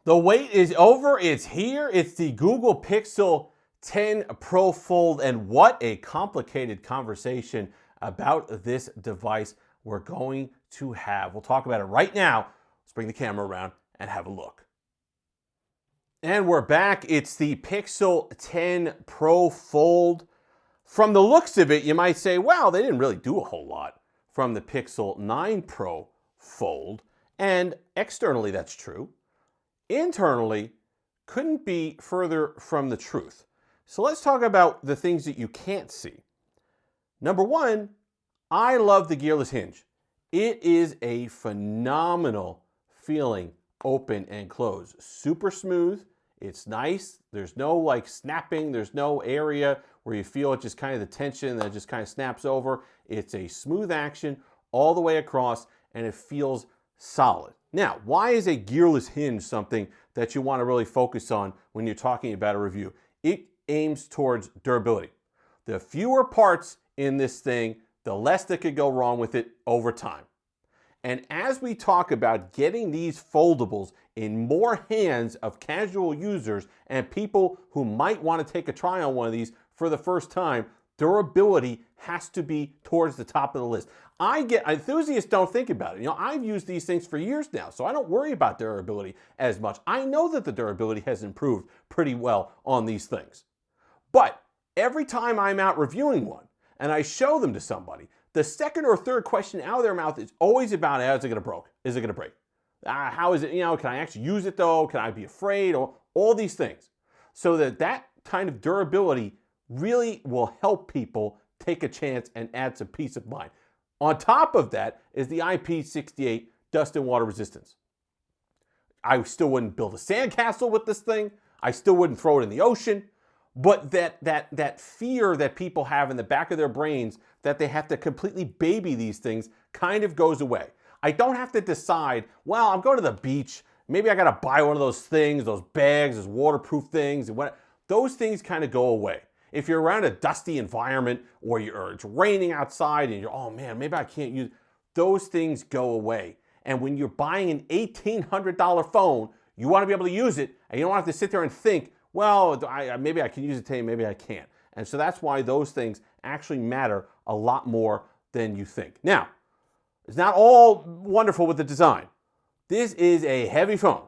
The wait is over. It's here. It's the Google Pixel 10 Pro Fold, and what a complicated conversation about this device we're going to have. We'll talk about it right now. Let's bring the camera around and have a look. And we're back. It's the Pixel 10 Pro Fold. From the looks of it, you might say, well, they didn't really do a whole lot from the Pixel 9 Pro Fold. And externally, that's true. Internally, couldn't be further from the truth. So let's talk about the things that you can't see. Number one, I love the gearless hinge. It is a phenomenal feeling, open and close. Super smooth. It's nice. There's no like snapping. There's no area where you feel it just kind of the tension that just kind of snaps over. It's a smooth action all the way across, and it feels solid. Now, why is a gearless hinge something that you want to really focus on when you're talking about a review? It aims towards durability. The fewer parts in this thing, the less that could go wrong with it over time. And as we talk about getting these foldables in more hands of casual users and people who might want to take a try on one of these for the first time, durability has to be towards the top of the list. Enthusiasts don't think about it. You know, I've used these things for years now, so I don't worry about durability as much. I know that the durability has improved pretty well on these things. But every time I'm out reviewing one and I show them to somebody, the second or third question out of their mouth is always about, is it going to break? Is it going to break? How is it, can I actually use it though? Can I be afraid? Or all these things. So that kind of durability really will help people take a chance and add some peace of mind. On top of that is the IP68 dust and water resistance. I still wouldn't build a sandcastle with this thing. I still wouldn't throw it in the ocean. But that fear that people have in the back of their brains that they have to completely baby these things kind of goes away. I don't have to decide, well, I'm going to the beach. Maybe I got to buy one of those things, those bags, those waterproof things. Those things kind of go away. If you're around a dusty environment or it's raining outside and you're, oh man, maybe I can't use, those things go away. And when you're buying an $1,800 phone, you want to be able to use it and you don't have to sit there and think, well, maybe I can use it today, maybe I can't. And so that's why those things actually matter a lot more than you think. Now, it's not all wonderful with the design. This is a heavy phone.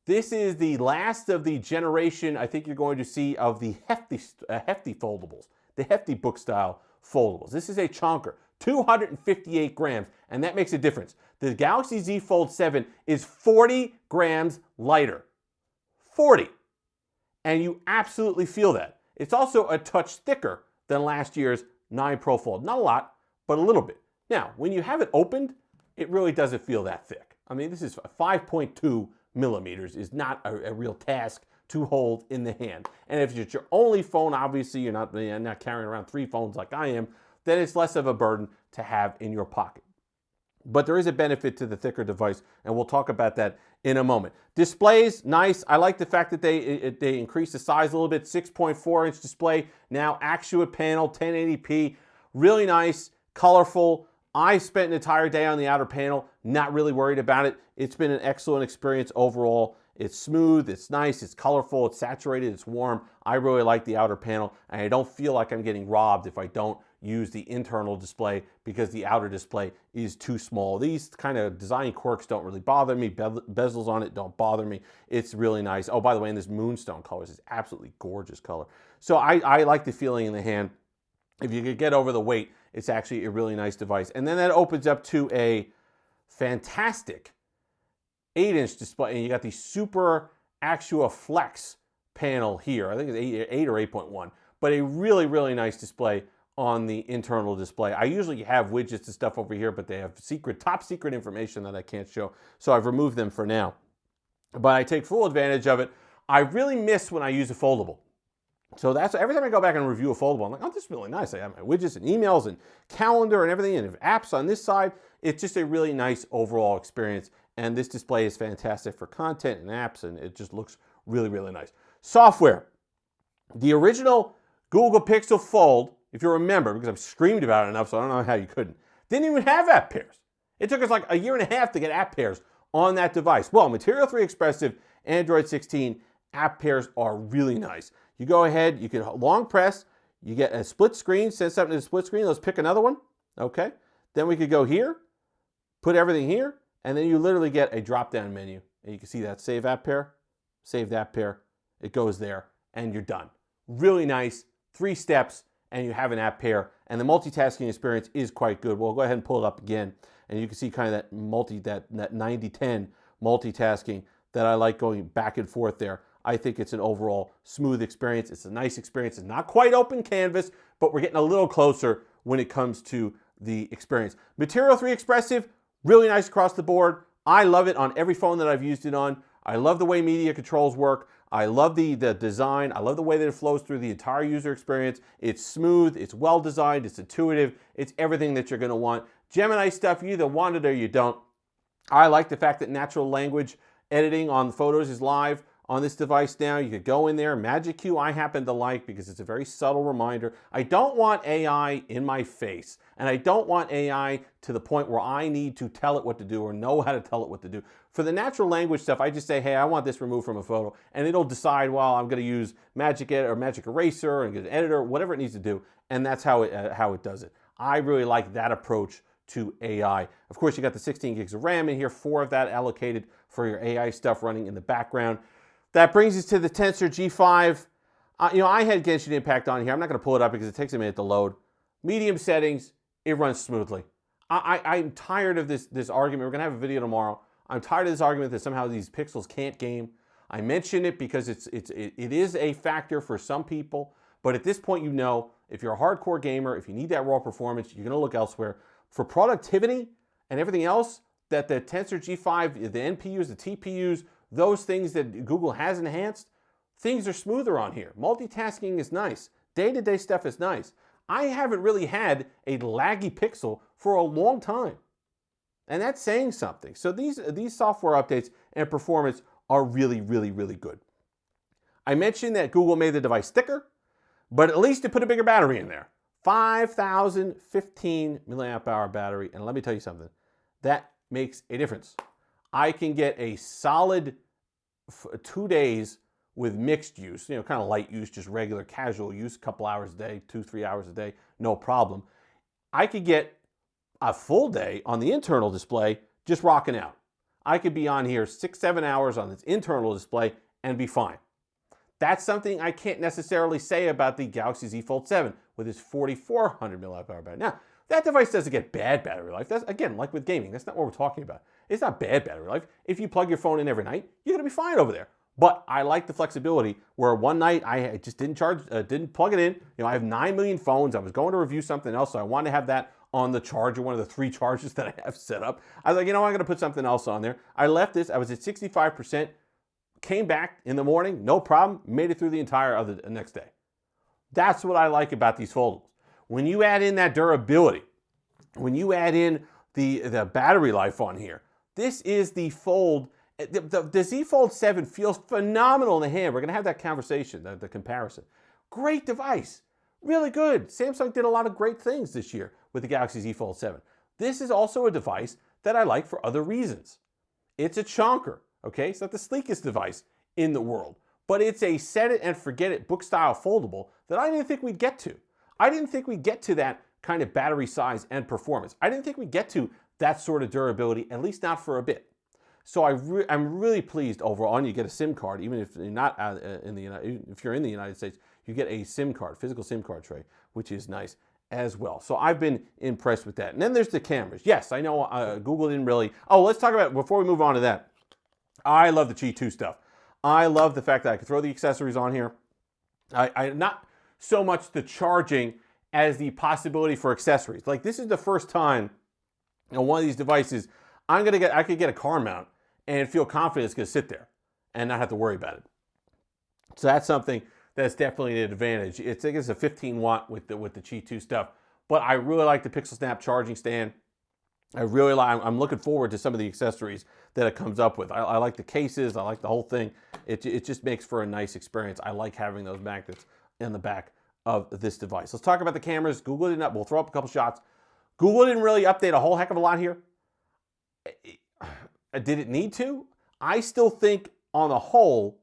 This is the last of the generation I think you're going to see of the hefty foldables, the hefty book style foldables. This is a chonker, 258 grams, and that makes a difference. The Galaxy Z Fold 7 is 40 grams lighter. 40. And you absolutely feel that. It's also a touch thicker than last year's 9 Pro Fold. Not a lot, but a little bit. Now, when you have it opened, it really doesn't feel that thick. I mean, this is 5.2 millimeters is not a real task to hold in the hand. And if it's your only phone, obviously you're not carrying around 3 phones like I am, then it's less of a burden to have in your pocket. But there is a benefit to the thicker device, and we'll talk about that in a moment. Displays, nice. I like the fact that they increased the size a little bit, 6.4-inch display, now Actuate panel, 1080p, really nice, colorful. I spent an entire day on the outer panel, not really worried about it. It's been an excellent experience overall. It's smooth, it's nice, it's colorful, it's saturated, it's warm. I really like the outer panel, and I don't feel like I'm getting robbed if I don't use the internal display because the outer display is too small. These kind of design quirks don't really bother me. Bezels on it don't bother me. It's really nice. Oh, by the way, in this moonstone colors, it's absolutely gorgeous color. So I like the feeling in the hand. If you could get over the weight, it's actually a really nice device. And then that opens up to a fantastic 8-inch display, and you got the Super Actua Flex panel here. I think it's 8 or 8.1, but a really, really nice display on the internal display. I usually have widgets and stuff over here, but they have top secret information that I can't show, so I've removed them for now. But I take full advantage of it. I really miss when I use a foldable. So that's every time I go back and review a foldable, I'm like, oh, this is really nice. I have my widgets and emails and calendar and everything, and apps on this side. It's just a really nice overall experience. And this display is fantastic for content and apps, and it just looks really, really nice. Software. The original Google Pixel Fold, if you remember, because I've screamed about it enough, so I don't know how you couldn't, didn't even have app pairs. It took us like a year and a half to get app pairs on that device. Well, Material 3 Expressive Android 16 app pairs are really nice. You go ahead, you can long press, you get a split screen, send something to the split screen. Let's pick another one. Okay. Then we could go here, put everything here, and then you literally get a drop-down menu. And you can see that save app pair, save that pair. It goes there, and you're done. Really nice. 3 steps, and you have an app pair. And the multitasking experience is quite good. We'll go ahead and pull it up again, and you can see kind of that 90-10 multitasking that I like going back and forth there. I think it's an overall smooth experience. It's a nice experience. It's not quite open canvas, but we're getting a little closer when it comes to the experience. Material 3 expressive, really nice across the board. I love it on every phone that I've used it on. I love the way media controls work. I love the design. I love the way that it flows through the entire user experience. It's smooth, it's well designed, it's intuitive, it's everything that you're gonna want. Gemini stuff, you either want it or you don't. I like the fact that natural language editing on photos is live on this device now. You could go in there. Magic Q I happen to like because it's a very subtle reminder. I don't want AI in my face, and I don't want AI to the point where I need to tell it what to do or know how to tell it what to do. For the natural language stuff, I just say, hey, I want this removed from a photo, and it'll decide, well, I'm going to use Magic Edit or Magic Eraser and get an editor, whatever it needs to do, and that's how it does it. I really like that approach to AI. Of course, you got the 16 gigs of RAM in here, 4 of that allocated for your AI stuff running in the background. That brings us to the Tensor G5. I had Genshin Impact on here. I'm not going to pull it up because it takes a minute to load. Medium settings, it runs smoothly. I'm tired of this argument. We're going to have a video tomorrow. I'm tired of this argument that somehow these pixels can't game. I mention it because it is a factor for some people, but at this point, if you're a hardcore gamer, if you need that raw performance, you're going to look elsewhere. For productivity and everything else that the Tensor G5, the NPUs, the TPUs, those things that Google has enhanced, things are smoother on here. Multitasking is nice. Day-to-day stuff is nice. I haven't really had a laggy pixel for a long time. And that's saying something. So these software updates and performance are really, really, really good. I mentioned that Google made the device thicker, but at least it put a bigger battery in there. 5,015 milliamp hour battery. And let me tell you something. That makes a difference. I can get a solid 2 days with mixed use, kind of light use, just regular casual use, a couple hours a day, 2-3 hours a day, no problem. I could get a full day on the internal display just rocking out. I could be on here 6-7 hours on this internal display and be fine. That's something I can't necessarily say about the Galaxy Z Fold 7 with its 4,400 milliamp hour battery. Now, that device doesn't get bad battery life. That's, again, like with gaming, that's not what we're talking about. It's not bad battery life. If you plug your phone in every night, you're going to be fine over there. But I like the flexibility where one night I just didn't plug it in. I have 9 million phones. I was going to review something else, so I wanted to have that on the charger, one of the 3 chargers that I have set up. I was like, I'm going to put something else on there. I left this. I was at 65%. Came back in the morning, no problem. Made it through the entire other next day. That's what I like about these foldables. When you add in that durability, when you add in the battery life on here, this is the Fold. The Z Fold 7 feels phenomenal in the hand. We're going to have that conversation, the comparison. Great device. Really good. Samsung did a lot of great things this year with the Galaxy Z Fold 7. This is also a device that I like for other reasons. It's a chonker, okay? It's not the sleekest device in the world, but it's a set it and forget it book style foldable that I didn't think we'd get to. I didn't think we'd get to that kind of battery size and performance. I didn't think we'd get to that sort of durability, at least not for a bit. So I'm really pleased overall. And you get a SIM card, even if you're not if you're in the United States, you get a SIM card, physical SIM card tray, which is nice as well. So I've been impressed with that. And then there's the cameras. Yes, I know Google didn't really. Oh, let's talk about, before we move on to that, I love the G2 stuff. I love the fact that I can throw the accessories on here. I not so much the charging as the possibility for accessories. Like, this is the first time on one of these devices I could get a car mount and feel confident it's going to sit there and not have to worry about it. So that's something that's definitely an advantage. I think it's a 15 watt with the G2 stuff, but I really like the Pixel Snap charging stand. I'm looking forward to some of the accessories that it comes up with. I like the cases. I like the whole thing. It just makes for a nice experience. I like having those magnets in the back of this device. Let's talk about the cameras. Google didn't. We'll throw up a couple shots. Google didn't really update a whole heck of a lot here. Did it need to? I still think on the whole,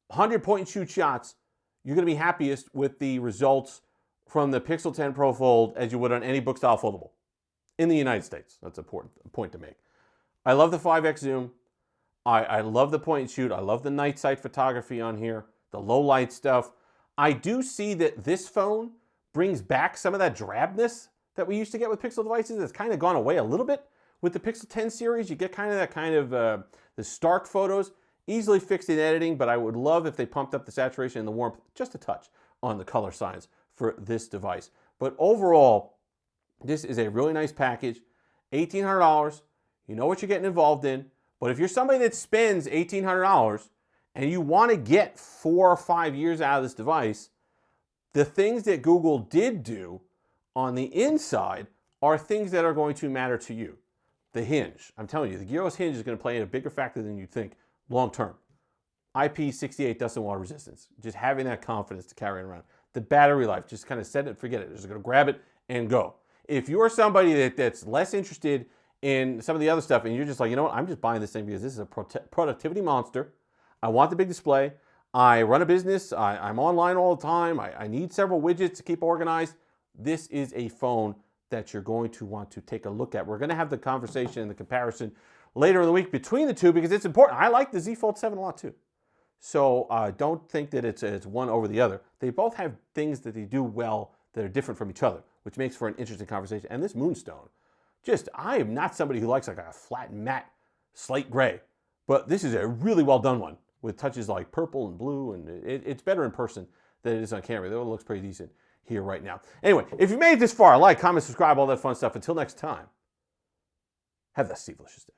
100 point and shoot shots, you're going to be happiest with the results from the Pixel 10 Pro Fold as you would on any book style foldable in the United States. That's a point to make. I love the 5x zoom. I love the point and shoot. I love the night sight photography on here, the low light stuff. I do see that this phone brings back some of that drabness that we used to get with Pixel devices. It's kind of gone away a little bit with the Pixel 10 series. You get kind of that the stark photos, easily fixed in editing, but I would love if they pumped up the saturation and the warmth just a touch on the color signs for this device. But overall, this is a really nice package. $1,800. You know what you're getting involved in. But if you're somebody that spends $1,800 and you want to get 4 or 5 years out of this device, the things that Google did do on the inside are things that are going to matter to you. The hinge. I'm telling you, the Gyros hinge is going to play a bigger factor than you think long term. IP68 dust and water resistance. Just having that confidence to carry it around. The battery life, just kind of set it and forget it. Just going to grab it and go. If you're somebody that's less interested in some of the other stuff and you're just like, you know what, I'm just buying this thing because this is a productivity monster. I want the big display. I run a business. I'm online all the time. I need several widgets to keep organized. This is a phone that you're going to want to take a look at. We're going to have the conversation and the comparison later in the week between the two because it's important. I like the Z Fold 7 a lot too. So don't think that it's one over the other. They both have things that they do well that are different from each other, which makes for an interesting conversation. And this Moonstone, I am not somebody who likes like a flat matte slate gray, but this is a really well done one with touches like purple and blue, and it's better in person than it is on camera. It looks pretty decent here right now. Anyway, if you made it this far, like, comment, subscribe, all that fun stuff. Until next time, have the Steve-licious day.